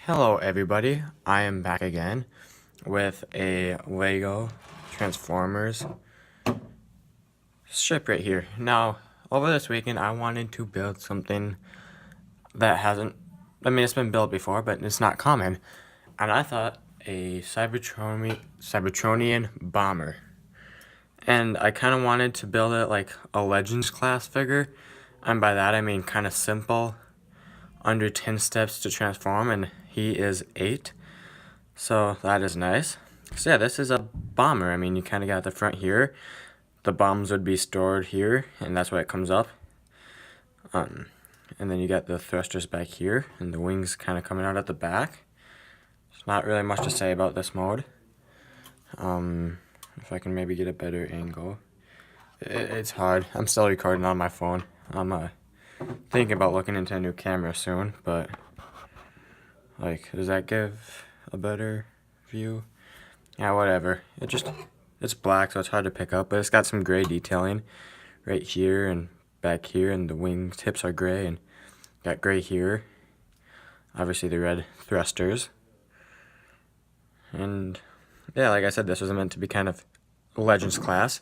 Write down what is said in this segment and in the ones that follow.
Hello everybody, I am back again with a Lego Transformers ship right here. Now, over this weekend I wanted to build something that it's been built before, but it's not common. And I thought a Cybertronian bomber. And I kind of wanted to build it like a Legends class figure. And by that I mean kind of simple, under 10 steps to transform, and he is 8. So that is nice. So yeah, this is a bomber. I mean, you kind of got the front here. The bombs would be stored here, and that's why it comes up. And then you got the thrusters back here, and the wings kind of coming out at the back. There's not really much to say about this mode. If I can maybe get a better angle. It's hard. I'm still recording on my phone. I'm thinking about looking into a new camera soon, but like, does that give a better view? Yeah, whatever. It's black, so it's hard to pick up, but it's got some gray detailing right here and back here, and the wing tips are gray, and got gray here. Obviously the red thrusters. And yeah, like I said, this was meant to be kind of Legends class.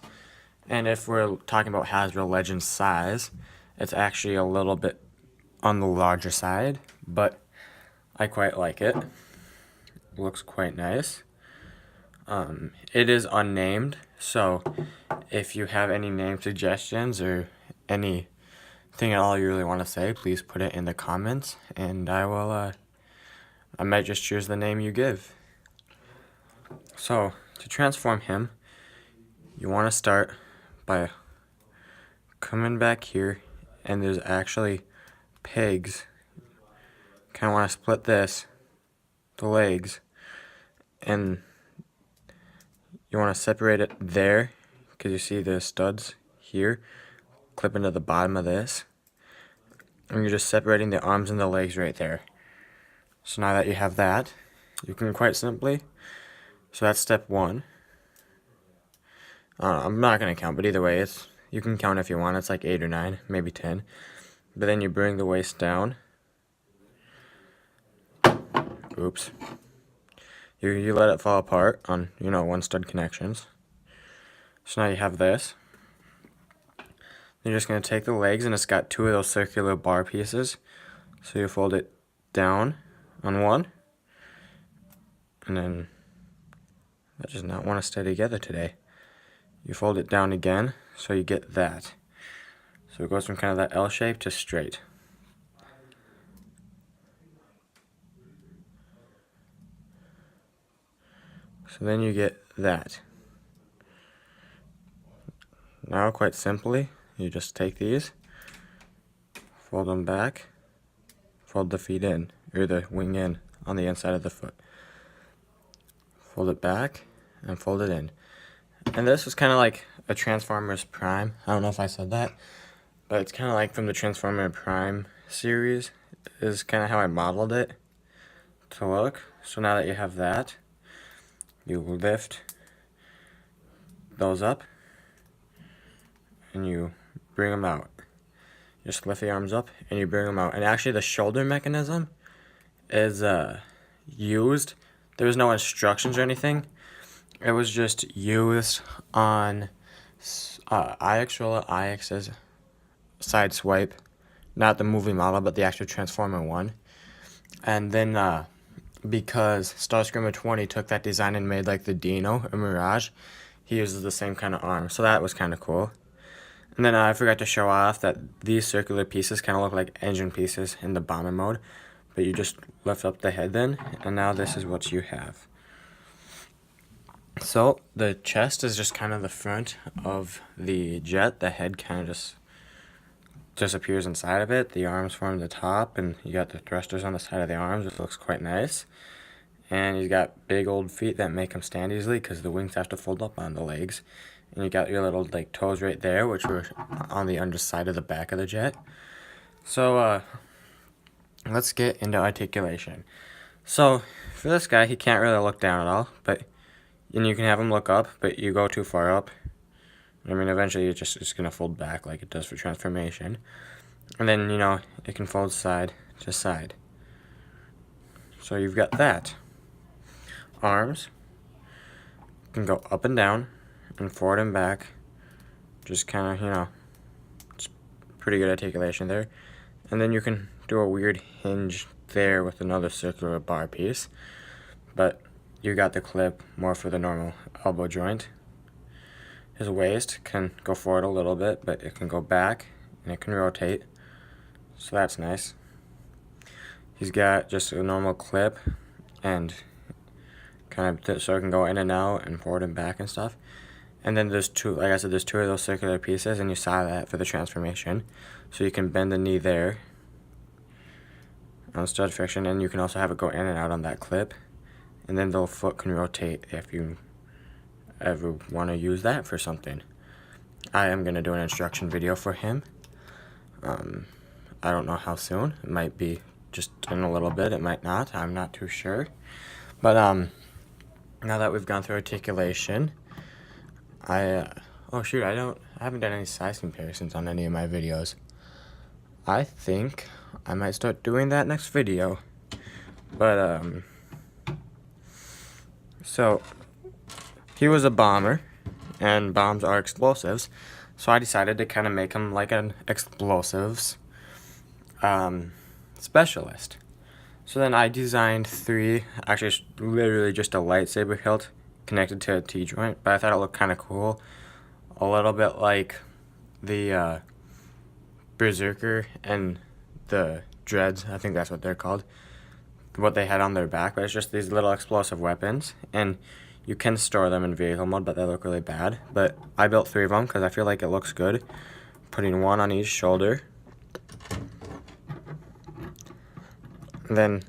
And if we're talking about Hasbro Legends size, it's actually a little bit on the larger side, but I quite like it. Looks quite nice. It is unnamed, so if you have any name suggestions or anything at all you really want to say, please put it in the comments, and I might just choose the name you give. So, to transform him, you want to start by coming back here, and there's actually pegs. Kind of want to split the legs, and you want to separate it there, because you see the studs here, clip into the bottom of this, and you're just separating the arms and the legs right there. So now that you have that, you can quite simply, so that's step 1. I'm not going to count, but either way, you can count if you want. It's like 8 or 9, maybe 10. But then you bring the waist down. Oops. You let it fall apart on, one stud connections. So now you have this. You're just going to take the legs, and it's got 2 of those circular bar pieces. So you fold it down on one, and then that does not want to stay together today. You fold it down again, so you get that. So it goes from kind of that L shape to straight. So then you get that. Now, quite simply, you just take these, fold them back, fold the feet in, or the wing in on the inside of the foot. Fold it back, and fold it in. And this was kind of like a Transformers Prime. I don't know if I said that, but it's kind of like from the Transformers Prime series, is kind of how I modeled it to look. So now that you have that, you lift those up, and you bring them out. Just lift the arms up, and you bring them out. And actually the shoulder mechanism is used. There was no instructions or anything. It was just used on IX's side swipe. Not the movie model, but the actual Transformer one. And then because Starscreamer 20 took that design and made like the Dino or Mirage, he uses the same kind of arm. So that was kind of cool. And then I forgot to show off that these circular pieces kind of look like engine pieces in the bomber mode. But you just lift up the head then, and now this is what you have. So the chest is just kind of the front of the jet. The head kind of just disappears inside of it. The arms form the top, and you got the thrusters on the side of the arms, which looks quite nice. And he's got big old feet that make him stand easily because the wings have to fold up on the legs. And you got your little like toes right there, which were on the underside of the back of the jet. So let's get into articulation. So for this guy, he can't really look down at all, and you can have him look up, but you go too far up. I mean, eventually it's going to fold back like it does for transformation. And then, it can fold side to side. So you've got that. Arms can go up and down and forward and back. Just kind of, it's pretty good articulation there. And then you can do a weird hinge there with another circular bar piece. But you got the clip more for the normal elbow joint. His waist can go forward a little bit, but it can go back and it can rotate. So that's nice. He's got just a normal clip and kind of so it can go in and out and forward and back and stuff. And then there's two, like I said, there's two of those circular pieces, and you saw that for the transformation. So you can bend the knee there on stud friction, and you can also have it go in and out on that clip. And then the foot can rotate if you ever want to use that for something. I am going to do an instruction video for him. I don't know how soon. It might be just in a little bit. It might not. I'm not too sure. But now that we've gone through articulation, oh shoot, I haven't done any size comparisons on any of my videos. I think I might start doing that next video. But so he was a bomber, and bombs are explosives. So I decided to kind of make him like an explosives specialist. So then I designed three, actually it's literally just a lightsaber hilt connected to a T-joint, but I thought it looked kind of cool. A little bit like the Berserker and the Dreads, I think that's what they're called, what they had on their back, but it's just these little explosive weapons, and you can store them in vehicle mode, but they look really bad. But I built three of them because I feel like it looks good, putting one on each shoulder. And then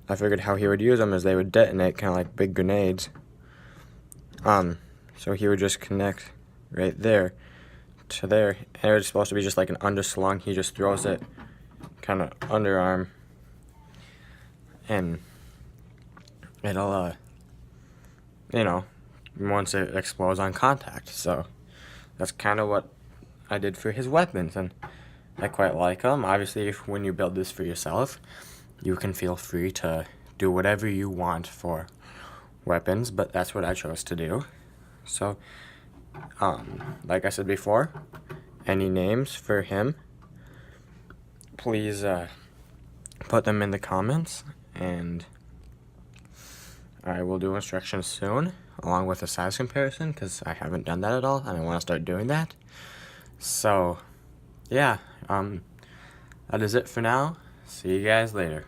I figured how he would use them is they would detonate kind of like big grenades. So he would just connect right there to there, and it was supposed to be just like an underslung. He just throws it kind of underarm, and it'll once it explodes on contact. So that's kind of what I did for his weapons, and I quite like them. Obviously, when you build this for yourself, you can feel free to do whatever you want for weapons, but that's what I chose to do. So like I said before, any names for him, please put them in the comments, and I will do instructions soon, along with a size comparison, because I haven't done that at all, and I want to start doing that. So, yeah, that is it for now. See you guys later.